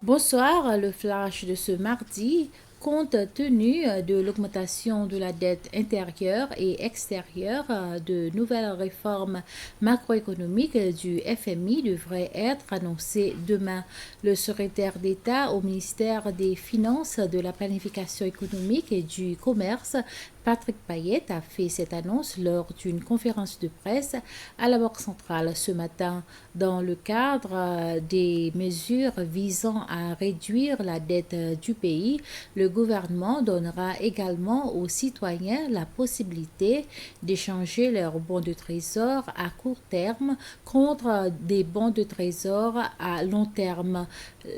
Bonsoir, le flash de ce mardi. Compte tenu de l'augmentation de la dette intérieure et extérieure, de nouvelles réformes macroéconomiques du FMI devraient être annoncées demain. Le secrétaire d'État au ministère des Finances, de la Planification économique et du Commerce, Patrick Payette, a fait cette annonce lors d'une conférence de presse à la Banque centrale ce matin. Dans le cadre des mesures visant à réduire la dette du pays, le gouvernement donnera également aux citoyens la possibilité d'échanger leurs bons de trésor à court terme contre des bons de trésor à long terme.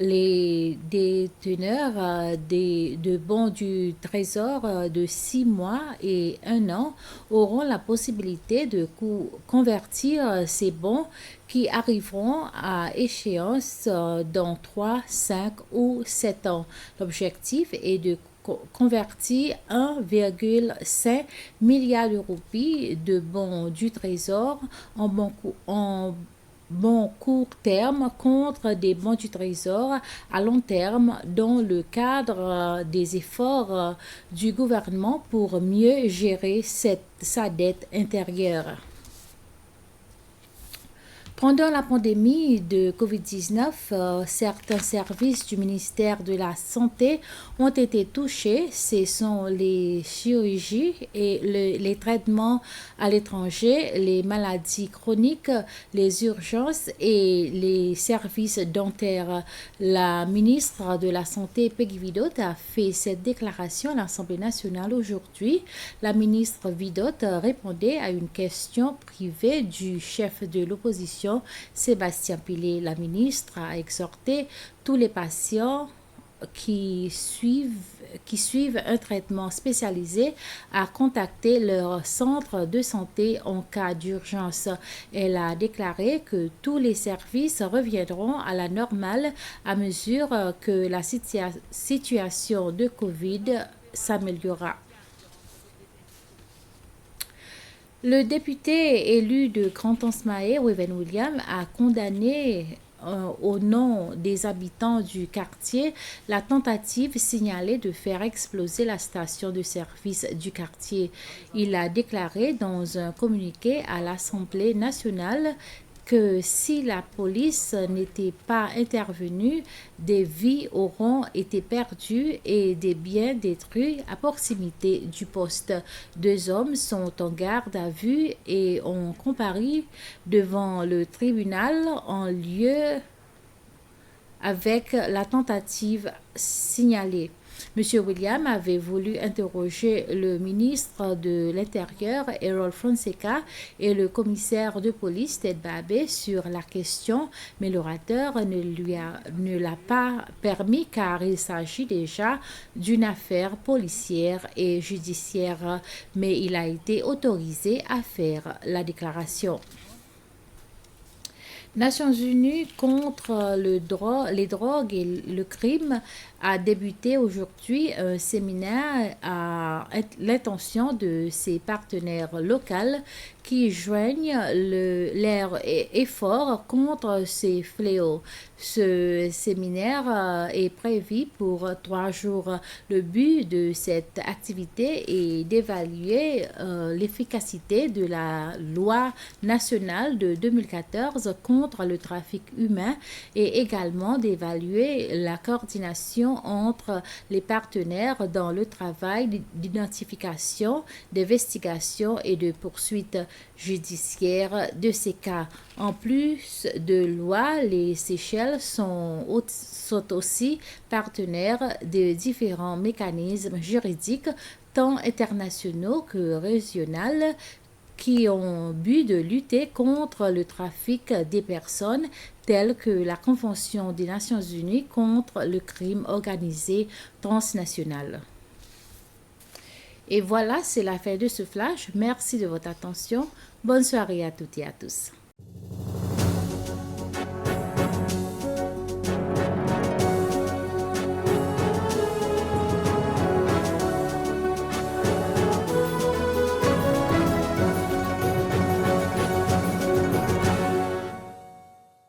Les déteneurs de bons du trésor de 6 mois et 1 an auront la possibilité de convertir ces bons qui arriveront à échéance dans 3, 5 ou 7 ans. L'objectif est de convertir 1,5 milliard de roupies de bons du trésor en bons court terme contre des bons du trésor à long terme dans le cadre des efforts du gouvernement pour mieux gérer sa dette intérieure. Pendant la pandémie de COVID-19, certains services du ministère de la Santé ont été touchés. Ce sont les chirurgies et les traitements à l'étranger, les maladies chroniques, les urgences et les services dentaires. La ministre de la Santé, Peggy Vidot, a fait cette déclaration à l'Assemblée nationale aujourd'hui. La ministre Vidot répondait à une question privée du chef de l'opposition, Sébastien Pillet. La ministre a exhorté tous les patients qui suivent un traitement spécialisé à contacter leur centre de santé en cas d'urgence. Elle a déclaré que tous les services reviendront à la normale à mesure que la situation de COVID s'améliorera. Le député élu de Grand-Anse-Mahé, Wayven Williams, a condamné au nom des habitants du quartier la tentative signalée de faire exploser la station de service du quartier. Il a déclaré dans un communiqué à l'Assemblée nationale que si la police n'était pas intervenue, des vies auront été perdues et des biens détruits à proximité du poste. 2 hommes sont en garde à vue et ont comparu devant le tribunal en lieu avec la tentative signalée. M. Williams avait voulu interroger le ministre de l'Intérieur, Harold Fonseca, et le commissaire de police, Ted Babé, sur la question, mais l'orateur ne l'a pas permis car il s'agit déjà d'une affaire policière et judiciaire, mais il a été autorisé à faire la déclaration. Nations Unies contre les drogues et le crime a débuté aujourd'hui un séminaire à l'intention de ses partenaires locaux qui joignent leurs efforts contre ces fléaux. Ce séminaire est prévu pour 3 jours. Le but de cette activité est d'évaluer l'efficacité de la loi nationale de 2014 contre le trafic humain et également d'évaluer la coordination entre les partenaires dans le travail d'identification, d'investigation et de poursuite judiciaire de ces cas. En plus de loi, les Seychelles sont aussi partenaires de différents mécanismes juridiques, tant internationaux que régionaux, qui ont but de lutter contre le trafic des personnes, telles que la Convention des Nations Unies contre le crime organisé transnational. Et voilà, c'est la fin de ce flash. Merci de votre attention. Bonne soirée à toutes et à tous.